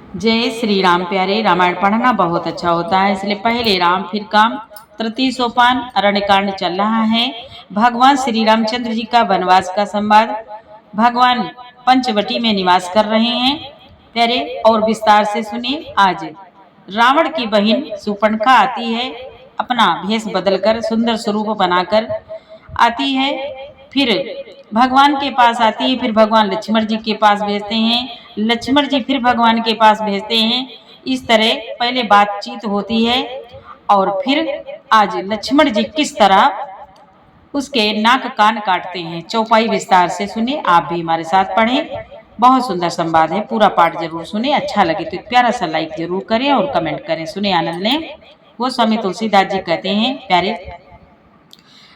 जय श्री राम प्यारे। रामायण पढ़ना बहुत अच्छा होता है, इसलिए पहले राम फिर काम। तृतीय सोपान अरण्यकांड चल रहा है। भगवान श्री रामचंद्र जी का वनवास का संवाद। भगवान पंचवटी में निवास कर रहे हैं प्यारे, और विस्तार से सुनिए। आज रावण की बहन सुपर्णखा आती है, अपना भेष बदलकर सुंदर स्वरूप बनाकर आती है। फिर भगवान के पास आती है, फिर भगवान लक्ष्मण जी के पास भेजते हैं, लक्ष्मण जी फिर भगवान के पास भेजते हैं। इस तरह पहले बातचीत होती है, और फिर आज लक्ष्मण जी किस तरह उसके नाक कान काटते हैं। चौपाई विस्तार से सुने, आप भी हमारे साथ पढ़ें। बहुत सुंदर संवाद है, पूरा पाठ जरूर सुने। अच्छा लगे तो एक प्यारा सा लाइक जरूर करें और कमेंट करें। सुने, आनंद लें। वो स्वामी तुलसीदास जी कहते हैं प्यारे,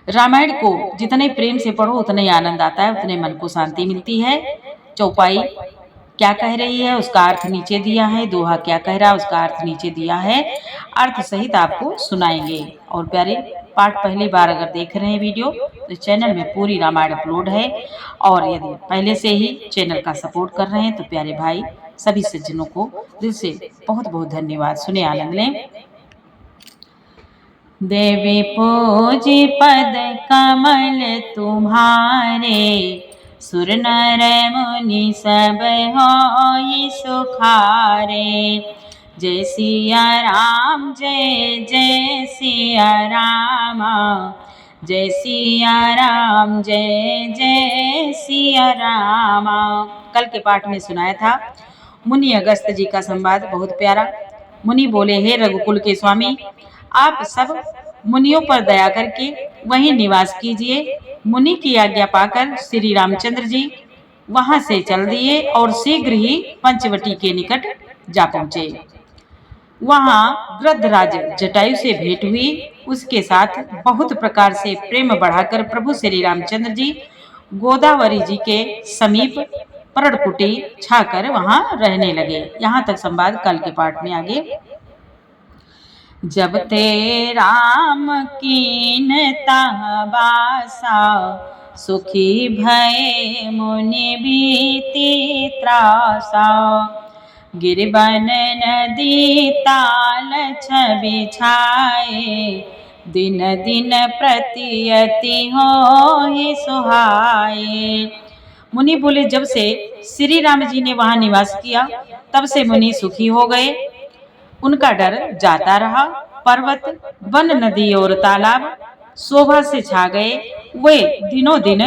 रामायण को जितने प्रेम से पढ़ो उतने ही आनंद आता है, उतने मन को शांति मिलती है। चौपाई क्या कह रही है उसका अर्थ नीचे दिया है, दोहा क्या कह रहा है उसका अर्थ नीचे दिया है, अर्थ सहित आपको सुनाएंगे। और प्यारे, पाठ पहली बार अगर देख रहे हैं वीडियो तो चैनल में पूरी रामायण अपलोड है, और यदि पहले से ही चैनल का सपोर्ट कर रहे हैं तो प्यारे भाई सभी सज्जनों को दिल से बहुत बहुत धन्यवाद। सुने, आनंद लें। देवी पूजी पद कमल तुम्हारे, सुर नर मुनि सब होई सुखारे। जय सिया राम, जय जय सिया रामा, जय सिया राम, जय जय सिया रामा। कल के पाठ में सुनाया था मुनि अगस्त जी का संवाद, बहुत प्यारा। मुनि बोले, हे रघुकुल के स्वामी, आप सब मुनियों पर दया करके वहीं निवास कीजिए। मुनि की आज्ञा पाकर श्री रामचंद्र जी वहां से चल दिए और शीघ्र ही पंचवटी के निकट जा पहुंचे। वहां गृद्धराज जटायु से भेंट हुई। उसके साथ बहुत प्रकार से प्रेम बढ़ाकर प्रभु श्री रामचंद्र जी गोदावरी जी के समीप पर्णकुटी छाकर वहां रहने लगे। यहाँ तक संवाद कल के पाठ में। आगे, जब ते राम कीन्ह बासा, सुखी भये मुनि भीति त्रासा। गिरबन नदी ताल छवि छाए, दिन दिन प्रतियति होहि सुहाए। मुनि बोले, जब से श्री राम जी ने वहां निवास किया तब से मुनि सुखी हो गए। उनका डर जाता रहा। पर्वत, वन, नदी और तालाब शोभा से छा गए। वे दिनों दिन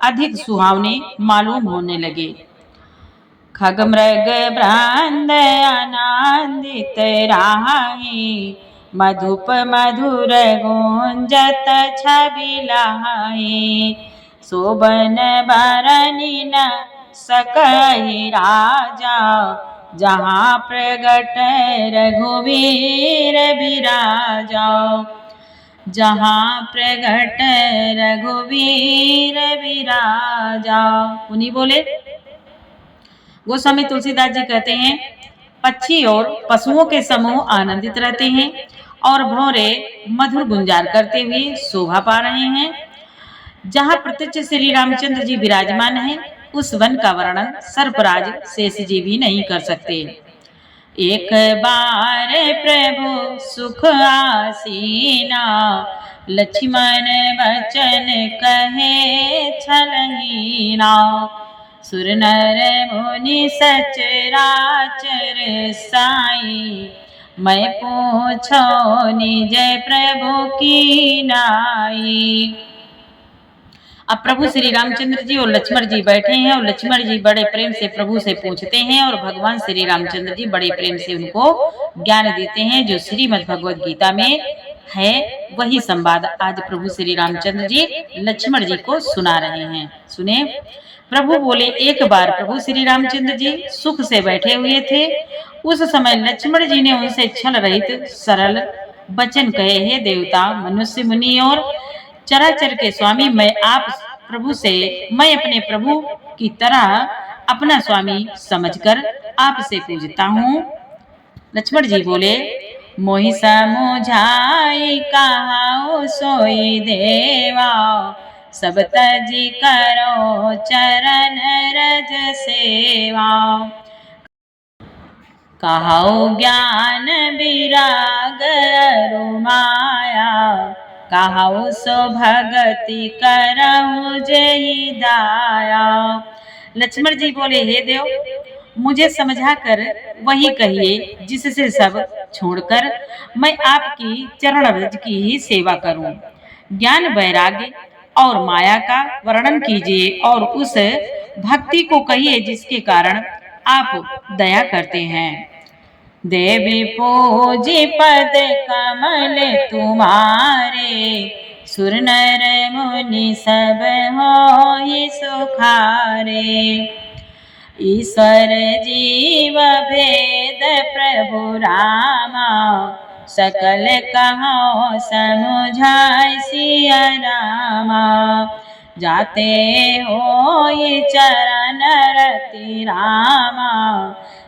अधिक सुहावने मालूम होने लगे। खग मृग ब्रह्मांड आनंदित राहि, मधुप मधुर गुंजत छवि लाहि। शोभन बरनि न सकहि राजा, जहाँ प्रगट रघुवीर बिराजा। जहाँ प्रगट रघुवीर बिराजा। उन्हीं बोले, गोस्वामी तुलसीदास जी कहते हैं, पक्षी और पशुओं के समूह आनंदित रहते हैं और भौरे मधुर गुंजार करते हुए शोभा पा रहे हैं। जहाँ प्रत्यक्ष श्री रामचंद्र जी विराजमान हैं, उस वन का वर्णन सर्पराज शेष जी भी नहीं कर सकते। एक बार प्रभु सुख आसीना, लक्ष्मण बचन कहे छलहीना। सुर नर मुनि सचराचर साई, मैं पूछो निज प्रभु की नाई। अब प्रभु श्री रामचंद्र जी और लक्ष्मण जी बैठे हैं, और लक्ष्मण जी बड़े प्रेम से प्रभु से पूछते हैं, और भगवान श्री रामचंद्र जी बड़े प्रेम से उनको ज्ञान देते हैं। जो श्रीमद् भगवद गीता में है वही संवाद आज प्रभु श्री रामचंद्र जी लक्ष्मण जी को सुना रहे हैं। सुने, प्रभु बोले, एक बार प्रभु श्री रामचंद्र जी सुख से बैठे हुए थे। उस समय लक्ष्मण जी ने उनसे छल रहित सरल वचन कहे, हे देवता, मनुष्य, मुनि और चराचर के स्वामी, मैं अपने प्रभु की तरह अपना स्वामी समझकर आपसे पूजता हूँ। लक्ष्मण जी बोले, मोहि समुझाई कहाऊ सोई देवा, सब तजी करो चरण रज सेवा। कहाऊ ज्ञान विराग अरु माया, कहाऊ सो भगति करहु जेहि दाया। लक्ष्मण जी बोले, हे देव, मुझे समझा कर वही कहिए जिससे सब छोड़कर मैं आपकी चरण रज की ही सेवा करूं। ज्ञान वैराग्य और माया का वर्णन कीजिए और उस भक्ति को कहिए जिसके कारण आप दया करते हैं। देवी पूजी पद कमल तुम्हारे, सुर नर मुनि सब होई सुखारे। ईश्वर जीव भेद प्रभु रामा, सकल कहो समुझाय सिया रामा। जाते होई चरण रति रामा,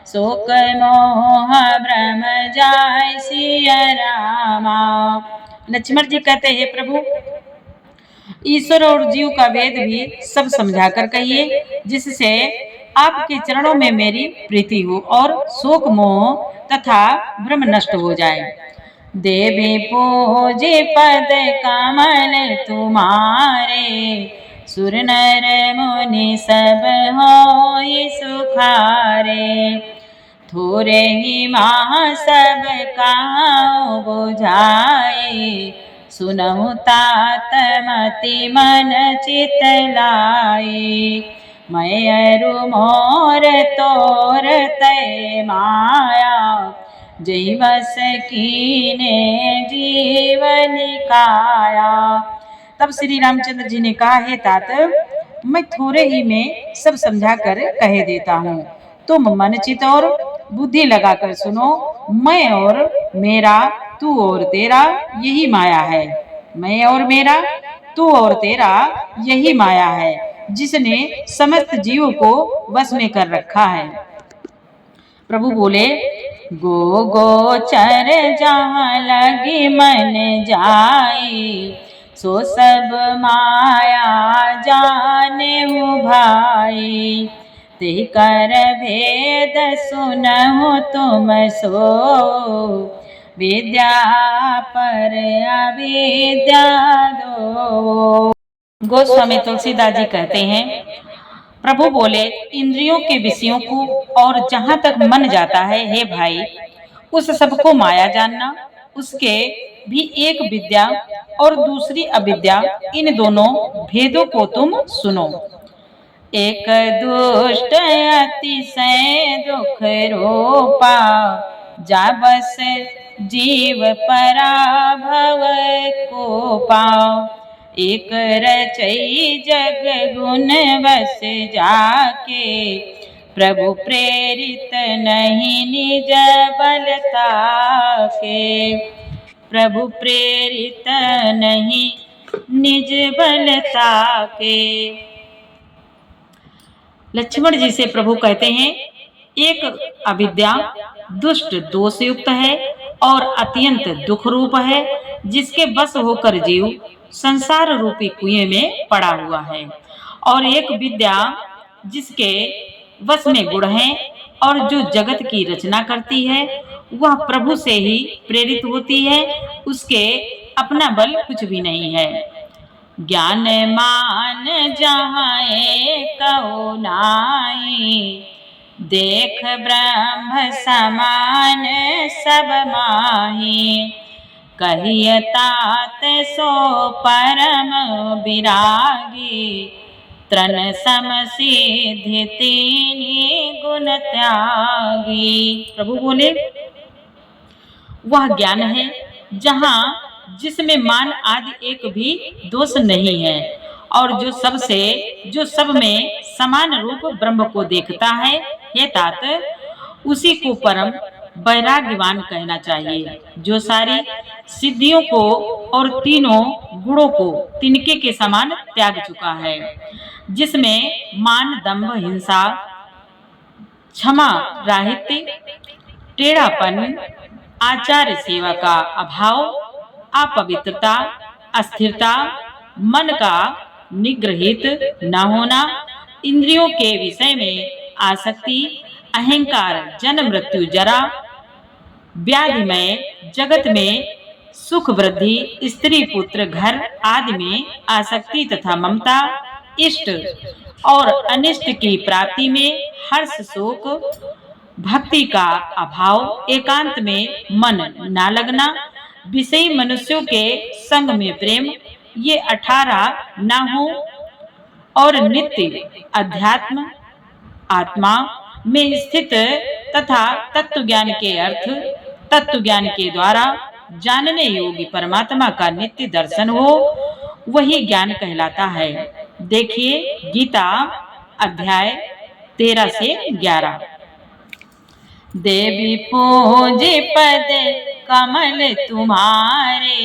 शोक मोह भ्रम जाय सिया रामा। लक्ष्मण जी कहते हैं, प्रभु, ईश्वर और जीव का भेद भी सब समझाकर कहिए जिससे आपके चरणों में मेरी प्रीति हो और शोक मोह तथा भ्रम नष्ट हो जाए। देवी पूजे पद कमल तुम्हारे, सुर नर मुनि सब होई सुखारे। थोरे ही माह सब कहाऊ बुझाए, सुनहु तात मति मन चित लाई। मैं अरु मोर तोर तय माया, जय बस कीने जीवन काया। तब श्री रामचंद्र जी ने कहा, हे तात, मैं थोड़े ही में सब समझा कर कह देता हूँ, तुम मन चित और बुद्धि लगाकर सुनो। मैं और मेरा, तू और तेरा, यही माया है। मैं और मेरा, तू और तेरा, यही माया है जिसने समस्त जीवों को वश में कर रखा है। प्रभु बोले, गो गोचर जहाँ लगी मन जाई, सो सब माया जाने हो भाई। ते कर भेद सुनहु तुम सो, विद्या पर अविद्या दो। गोस्वामी तुलसीदास जी कहते हैं, प्रभु बोले, इंद्रियों के विषयों को और जहाँ तक मन जाता है, हे भाई, उस सबको माया जानना। उसके भी एक विद्या और दूसरी अविद्या, इन दोनों भेदों को तुम सुनो। एक दुष्ट अतिशय दुख रूपा, जा बस जीव पराभव को पाओ। एक रचई जग गुण बस जाके, प्रभु प्रेरित नहीं निज बलता के। प्रभु प्रेरित नहीं निज बलता के। लक्ष्मण जी से प्रभु कहते हैं, एक अविद्या दुष्ट दोष युक्त है और अत्यंत दुख रूप है, जिसके बस होकर जीव संसार रूपी कुएं में पड़ा हुआ है। और एक विद्या जिसके वश में गुण है और जो जगत की रचना करती है, वह प्रभु से ही प्रेरित होती है, उसके अपना बल कुछ भी नहीं है। ज्ञान मान जहाँ कहो नाई, देख ब्रह्म समान सब माही। कहिय तात सो परम विरागी, त्रन सम सिद्धि तीनी गुण त्यागी। प्रभु बोले, वह ज्ञान है जहाँ जिसमें मान आदि एक भी दोष नहीं है, और जो सब में समान रूप ब्रह्म को देखता है। हे तात, उसी को परम वैराग्यवान कहना चाहिए, जो सारी सिद्धियों को और तीनों गुणों को तिनके के समान त्याग चुका है, जिसमें मान, दंभ, हिंसा, क्षमा, राहित्य, टेढ़ापन, आचार्य सेवा का अभाव, अपवित्रता, अस्थिरता, मन का निग्रहित न होना, इंद्रियों के विषय में आसक्ति, अहंकार, जन्म मृत्यु जरा, व्याधिमय जगत में सुख वृद्धि, स्त्री पुत्र घर आदि में आसक्ति तथा ममता, इष्ट और अनिष्ट की प्राप्ति में हर्ष शोक, भक्ति का अभाव, एकांत में मन ना लगना, विषयी मनुष्यों के संग में प्रेम, ये 18 ना हो और नित्य अध्यात्म आत्मा में स्थित तथा तत्व ज्ञान के अर्थ तत्व ज्ञान के द्वारा जानने योग्य परमात्मा का नित्य दर्शन हो, वही ज्ञान कहलाता है। देखिए गीता अध्याय 13 से 11। देवी पूजे पद कमल तुम्हारे,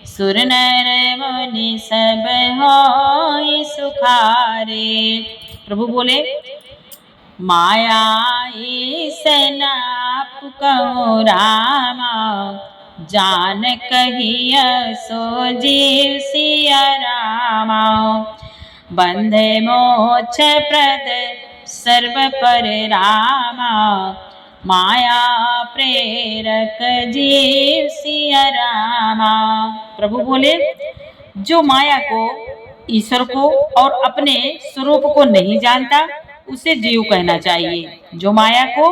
सुर नर मुनि सब होय सुखारे। प्रभु बोले, माया ईसन आप कहो रामा, जान कहिया सो जीव सिया रामा। बंधे मोक्ष प्रद सर्व पर रामा, माया प्रेरक जीव सिया रामा। प्रभु बोले, जो माया को, ईश्वर को और अपने स्वरूप को नहीं जानता उसे जीव कहना चाहिए। जो माया को,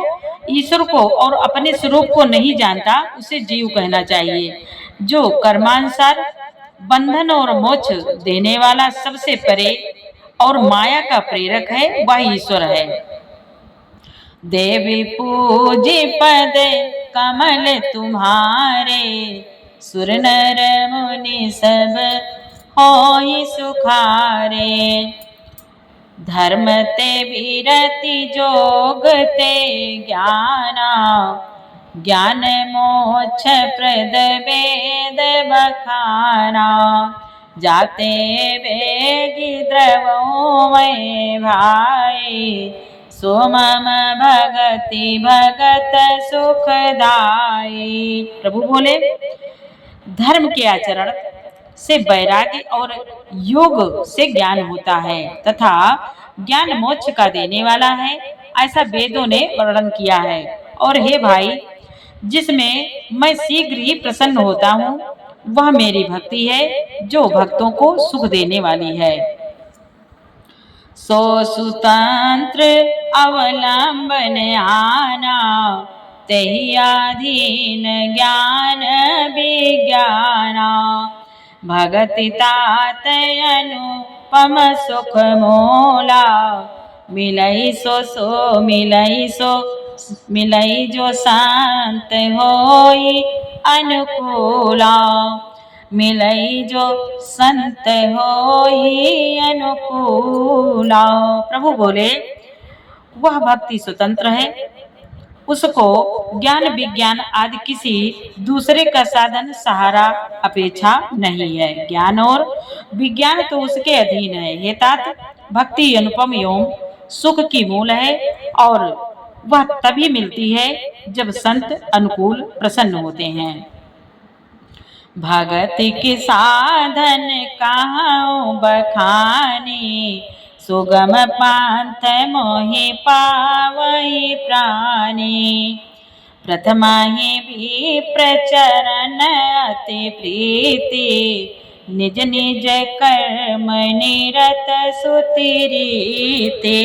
ईश्वर को और अपने स्वरूप को नहीं जानता उसे जीव कहना चाहिए। जो कर्मानुसार बंधन और मोक्ष देने वाला सबसे परे और माया का प्रेरक है, वह ईश्वर है। देवी पूजे पद कमल तुम्हारे, सुर नर मुनि सब होय सुखारे। धर्म ते विरति जोग ते ज्ञाना, ज्ञान मोक्ष प्रद वेद बखाना। जाते वेगी द्रवो में भाई, सो मम भगति भगत सुखदाई। प्रभु बोले, धर्म के आचरण से वैराग्य और योग से ज्ञान होता है तथा ज्ञान मोक्ष का देने वाला है, ऐसा वेदों ने वर्णन किया है। और हे भाई, जिसमें मैं शीघ्र ही प्रसन्न होता हूँ, वह मेरी भक्ति है जो भक्तों को सुख देने वाली है। सो सुतंत्र अवलंबन आना, तेहि अधीन ज्ञान विज्ञाना। भगति तात अनुपम सुख मोला, मिलई सो मिलई जो शांत होई अनुकूला। मिलई जो संत होई अनुकूला। प्रभु बोले, वह भक्ति स्वतंत्र है, उसको ज्ञान विज्ञान आदि किसी दूसरे का साधन सहारा अपेक्षा नहीं है। ज्ञान और विज्ञान तो उसके अधीन है। हे तात, भक्ति अनुपम एवं सुख की मूल है और वह तभी मिलती है जब संत अनुकूल प्रसन्न होते हैं। भगति के साधन कहाँ बखानी, सुगम पांथ मोहि पावई प्राणी। प्रथमा ही भी प्रचरण अति प्रीति, निज निज कर्म निरत सुतिरीति।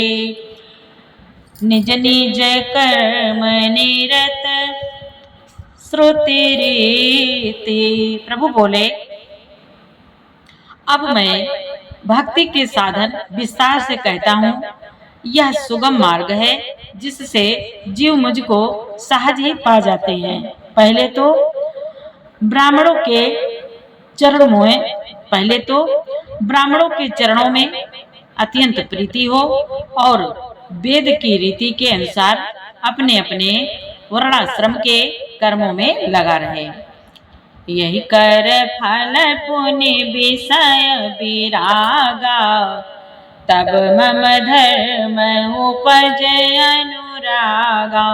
निज निज कर्म निरत श्रुति रीति। प्रभु बोले, अब मैं भक्ति के साधन विस्तार से कहता हूँ। यह सुगम मार्ग है जिससे जीव मुझको सहज ही पा जाते हैं। पहले तो ब्राह्मणों के चरणों में अत्यंत प्रीति हो और वेद की रीति के अनुसार अपने अपने वर्णाश्रम के कर्मों में लगा रहे। यही कर फल पुनि विषय विरागा, तब मम धर्म उपज अनुरागा।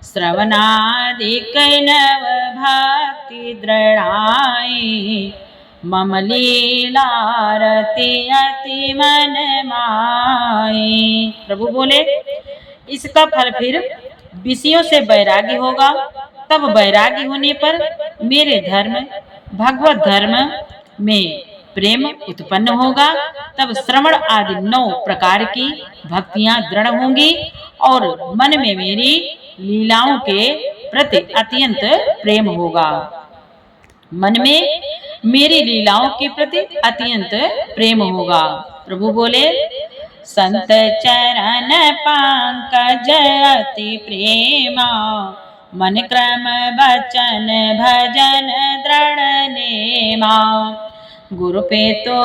श्रवणादिक नव भक्ति दृढ़ाई, मम लीलारति अति मन माई। प्रभु बोले इसका फल फिर विषयों से वैराग्य होगा। तब वैराग्य होने पर मेरे धर्म भगवत धर्म में प्रेम उत्पन्न होगा। तब श्रवण आदि 9 प्रकार की भक्तियां दृढ़ होंगी और मन में मेरी लीलाओं के प्रति अत्यंत प्रेम होगा। मन में मेरी लीलाओं के प्रति अत्यंत प्रेम होगा। प्रभु बोले, संत चरण पंकज अति प्रेमा, मन क्रम वचन भजन दृढ़ नेमा। गुरु पे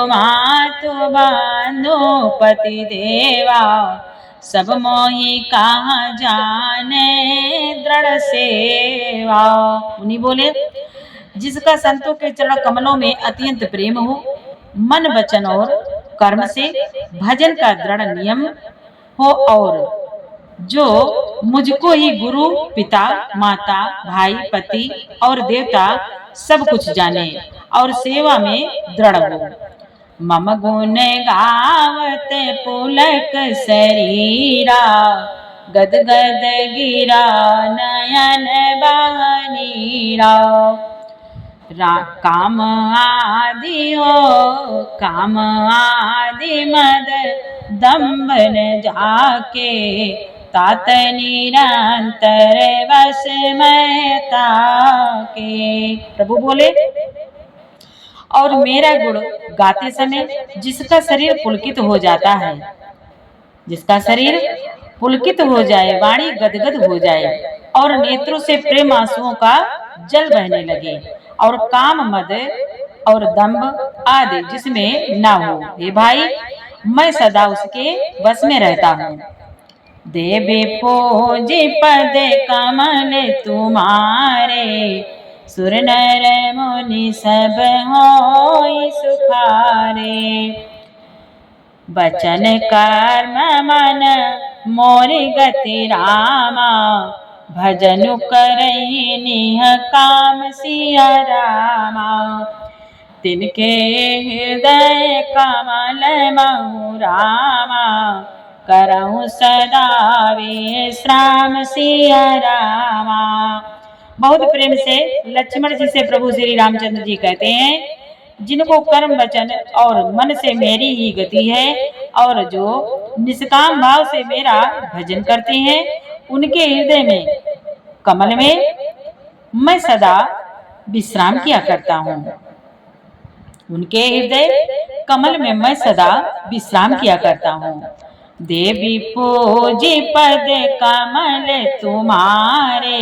मातु बांधो पति देवा, सब मोहि कहा जाने दृढ़ सेवा। उन्हीं बोले, जिसका संतों के चरण कमलों में अत्यंत प्रेम हो, मन वचन और कर्म से भजन का दृढ़ नियम हो, और जो मुझको ही गुरु पिता माता भाई पति और देवता सब कुछ जाने और सेवा में दृढ़ हो। मम गुण गावत पुलक शरीरा, गद गद गिरा नयन बहनीरा। काम आदि हो काम आदि मद दम्बन जाके, तात निरंतर बस महता के। प्रभु बोले, और मेरा गुण गाते समय जिसका शरीर पुलकित हो जाता है, जिसका शरीर पुलकित हो जाए, वाणी गदगद हो जाए और नेत्रों से प्रेम आंसुओं का जल बहने लगे, और काम मद और दंभ आदि जिसमें ना हो, हे भाई मैं सदा उसके बस में रहता हूँ। देवी पूजी पद कमल तुम्हारे, सुर नर मुनि सब होई सुखारे। बचन कर्म मन मोरि गति रामा, भजनु करई निह काम सिया रामा। तिनके हृदय कमल महु रामा, करहु सदा विश्राम सिया रामा। बहुत प्रेम से लक्ष्मण जी से प्रभु श्री रामचंद्र जी कहते हैं, जिनको कर्म वचन और मन से मेरी ही गति है और जो निष्काम भाव से मेरा भजन करते हैं, उनके हृदय में कमल में मैं सदा विश्राम किया करता हूँ। उनके हृदय कमल में मैं सदा विश्राम किया करता हूँ। देवी पूजी पद कमल तुम्हारे,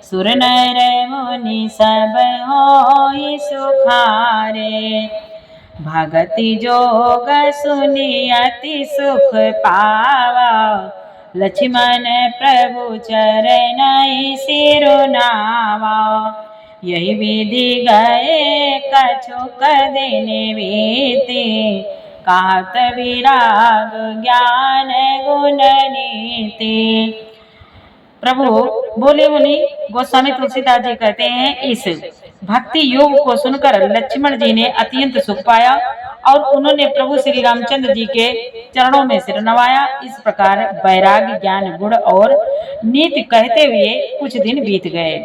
सुर नर मुनि सब होई सुखारे। भगति जोग सुनि अति सुख पावा, लक्ष्मण प्रभु चरण सिरुनावा। यही विधि गए कछुक दिन बीते, कहत विराग ज्ञान गुण नीति। प्रभु बोले, मुनि गोस्वामी तुलसीदास जी कहते हैं, इस भक्ति योग को सुनकर लक्ष्मण जी ने अत्यंत सुख पाया और उन्होंने प्रभु श्री रामचंद्र जी के चरणों में सिर नवाया। इस प्रकार वैराग्य ज्ञान गुण और नीति कहते हुए कुछ दिन बीत गए।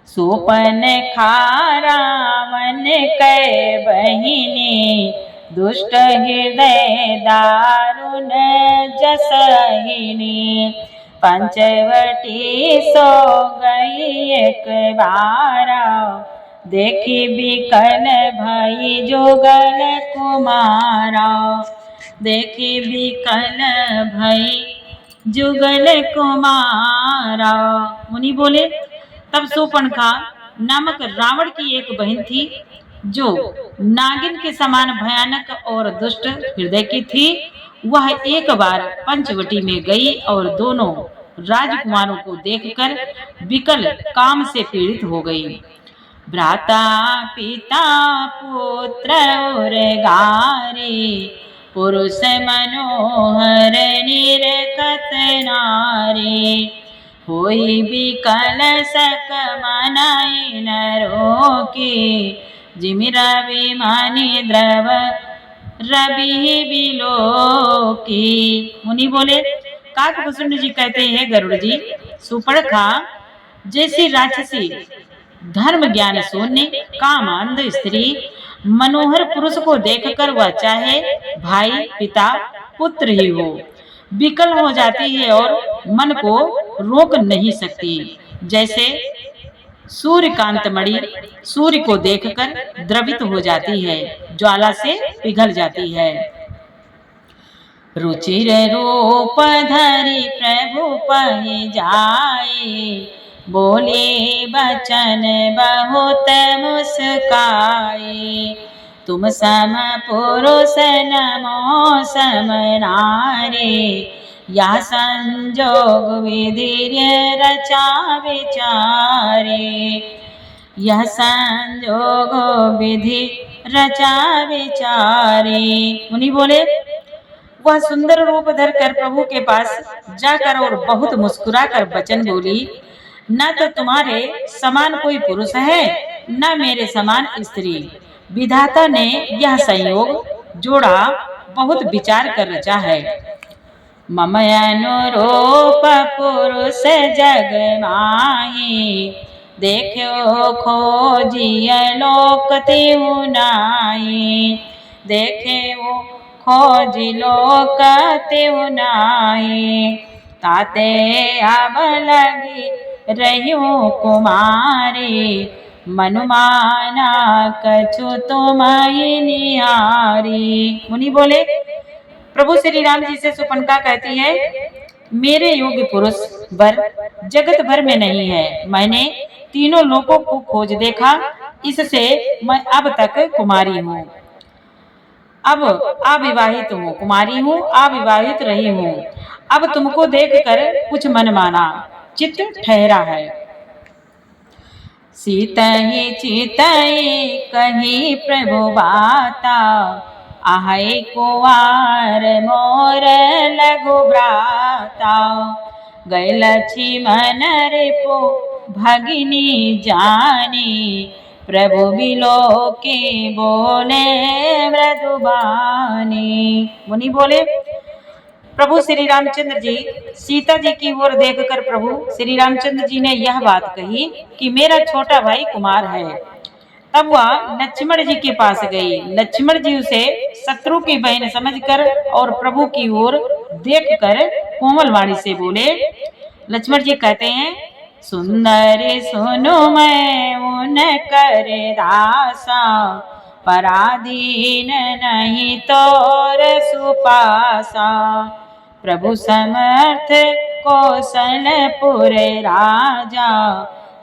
सुपन खारावन कै बहिनी, दुष्ट हृदय दारुण जसहिनी। पंचवटी सो गई एक बारा, देखी बिकल भई जुगल कुमारा। देखी बिकल भई जुगल कुमारा। मुनि बोले, तब शूर्पणखा नामक रावण की एक बहन थी, जो नागिन के समान भयानक और दुष्ट हृदय की थी। वह एक बार पंचवटी में गई और दोनों राजकुमारों को देखकर विकल काम से पीड़ित हो गई। भ्राता पिता पुत्र और गारे, पुरुष मनोहर निरखत नारी। होई विकल सक मनाई नरो की, जिमि रवि मणि द्रव रवि बिलो की। मुनि बोले, काकभूषण जी कहते हैं गरुड़ जी, सुपर्णखा जैसी राक्षसी, धर्म ज्ञान शून्य, काम अंध स्त्री, मनोहर पुरुष को देखकर वह चाहे भाई पिता पुत्र ही हो, विकल हो जाती है और मन को रोक नहीं सकती। जैसे सूर्यकांत मणि सूर्य को देखकर द्रवित हो जाती है, ज्वाला से पिघल जाती है। रुचिर रूप धरि प्रभु पहि जाए, बोले बचन बहुत मुस्काए। तुम सम पुरुष नमो सम नारी, या संजोग विधि रचा विचारे। यह संजोग विधि रचा विचारे। मुनि बोले, वह सुंदर रूप धरकर प्रभु के पास जाकर और बहुत मुस्कुराकर वचन बोली, न तो तुम्हारे समान कोई पुरुष है, न मेरे समान स्त्री। विधाता ने यह संयोग जोड़ा बहुत विचार कर रचा है। मम अनुरूप पुरुष जग माही, देखो खोजिए लोक तिहु नाई। देखे वो खोज लोक तिहु नाई, ताते अब लगी रहियो कुमारी। मनुमाना कछु तुम्हारी निहारी। मुनि बोले, प्रभु श्री राम जी से सुपनका कहती है, मेरे योग्य पुरुष वर जगत भर में नहीं है। मैंने तीनों लोकों को खोज देखा, इससे मैं अब तक कुमारी हूँ, अब अविवाहित हूँ, कुमारी हूँ, अविवाहित रही हूँ। अब तुमको देखकर कुछ मन माना चित्त ठहरा है। सीतहि चितहि कही प्रभु बाता, आहै कुवार मोर लघु भ्राता। गए लक्ष्मण रिपु भगिनी जानी, प्रभु बिलोके बोले मृदुबानी। मुनि बोले, प्रभु श्री रामचंद्र जी सीता जी की ओर देखकर प्रभु श्री रामचंद्र जी ने यह बात कही कि मेरा छोटा भाई कुमार है। तब वह लक्ष्मण जी के पास गई। लक्ष्मण जी उसे शत्रु की बहन समझकर और प्रभु की ओर देखकर कोमल वाणी से बोले। लक्ष्मण जी कहते हैं, सुंदर सुनो मैं उन कर दासा, पराधीन नहीं तोर सुपासा। प्रभु समर्थ कौशलपुर राजा,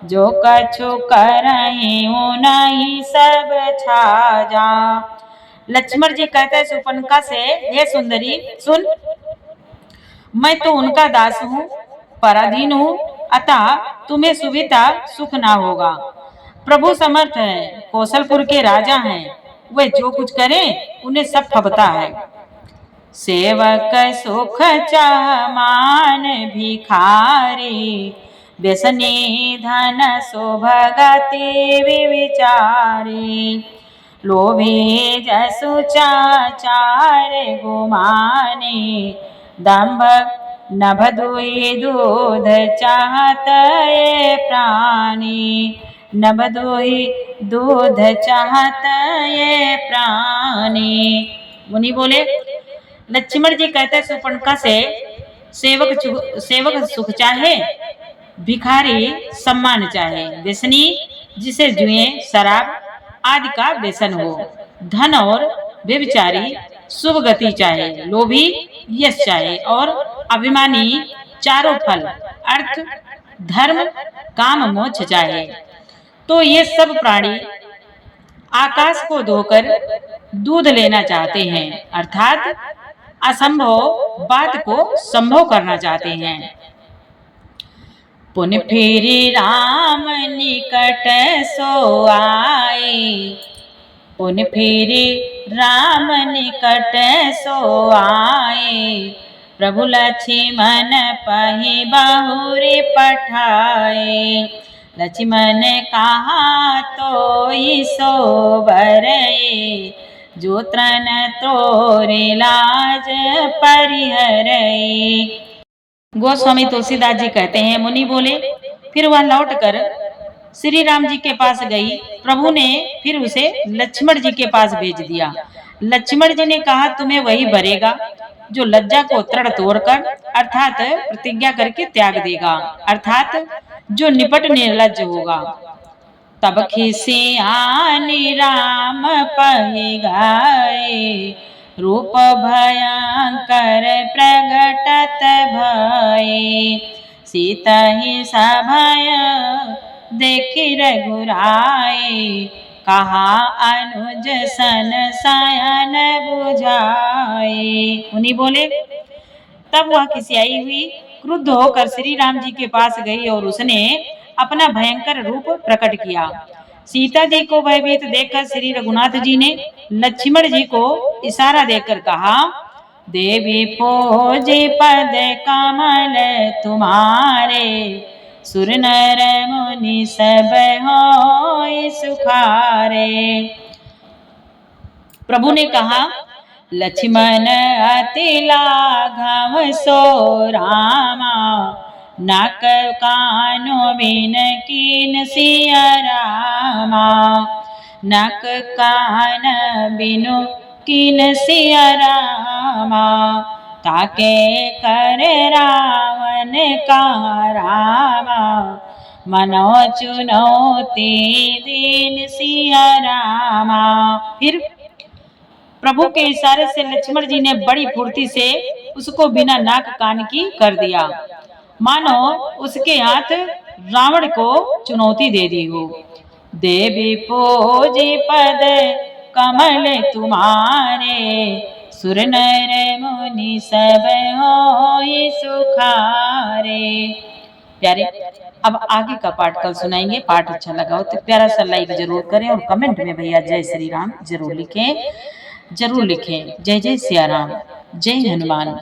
जो कछु करहि नहीं सब छाजा। लक्ष्मण जी कहते हैं सुपनका से, हे सुंदरी सुन, मैं तो उनका दास हूँ, पराधीन हूँ, अतः तुम्हें सुविधा सुख ना होगा। प्रभु समर्थ है, कौशलपुर के राजा हैं, वे जो कुछ करें उन्हें सब फबता है। सेवक सुख चाह मान भिखारी, व्यसनी धन सुभगति विचारी। लोभी जसु चाचार गुमानी, दम्भ नभ दुई दूध चाहत ये प्राणी। नभ दुई दूध चाहत ये प्राणी। मुनि बोले, लक्ष्मण जी कहते हैं सुपनका से, सेवक सुख चाहे, भिखारी सम्मान चाहे, व्यसनी जिसे जुए शराब आदि का व्यसन हो, धन और व्यभिचारी शुभ गति चाहे, लोभी यश चाहे और अभिमानी चारों फल अर्थ धर्म काम मोक्ष चाहे। तो ये सब प्राणी आकाश को धोकर दूध लेना चाहते हैं, अर्थात असंभव बात को संभव करना चाहते हैं। पुन फिरी राम निकट सो आए, पुन फिरी राम निकट सो आए। प्रभु लक्ष्मण पहि बहुरी पठाए। लक्ष्मण कहा तो सो बरए, जो त्रन तोरे लाज परिहरए। गोस्वामी तुलसीदास जी कहते हैं, मुनि बोले, फिर वह लौटकर श्री राम जी के पास गई। प्रभु ने फिर उसे लक्ष्मण जी के पास भेज दिया। लक्ष्मण जी ने कहा, तुम्हें वही भरेगा जो लज्जा को तृण तोड़कर अर्थात प्रतिज्ञा करके त्याग देगा, अर्थात जो निपट निर्लज होगा। तब खिसियानी राम पहि गाए, रूप भयंकर प्रगटत भय। सीता ही सभय देखि रघुराई, कहा अनुज सन शयन बुझाए। मुनि बोले, तब वह खिसियाई हुई क्रुद्ध होकर श्री राम जी के पास गई और उसने अपना भयंकर रूप प्रकट किया। सीता जी को भयभीत देखकर श्री रघुनाथ जी ने लक्ष्मण जी को इशारा देकर कहा, देवी पोजे पद कमल तुम्हारे, सुर नर मुनि सब होय सुखारे। प्रभु ने कहा, लक्ष्मण अति लाघव सो रामा, नाक कानो बिन कीन सिया रामा। नाक कान बिनु कीन सिया रामा, ताके कर रावण का रामा। मनो चुनौती दीन सिया रामा। फिर प्रभु के इशारे से लक्ष्मण जी ने बड़ी फुर्ती से उसको बिना नाक कान की कर दिया, मानो उसके हाथ रावण को चुनौती दे दी हो। देवी पोजे पद कमल तुम्हारे, सुर नर मुनि सब होय सुखारे। प्यारे, अब आगे का पाठ कल सुनाएंगे। पाठ अच्छा लगा हो तो प्यारा सा लाइक जरूर करें और कमेंट में भैया जय श्री राम जरूर लिखें। जय जय सिया राम, जय हनुमान।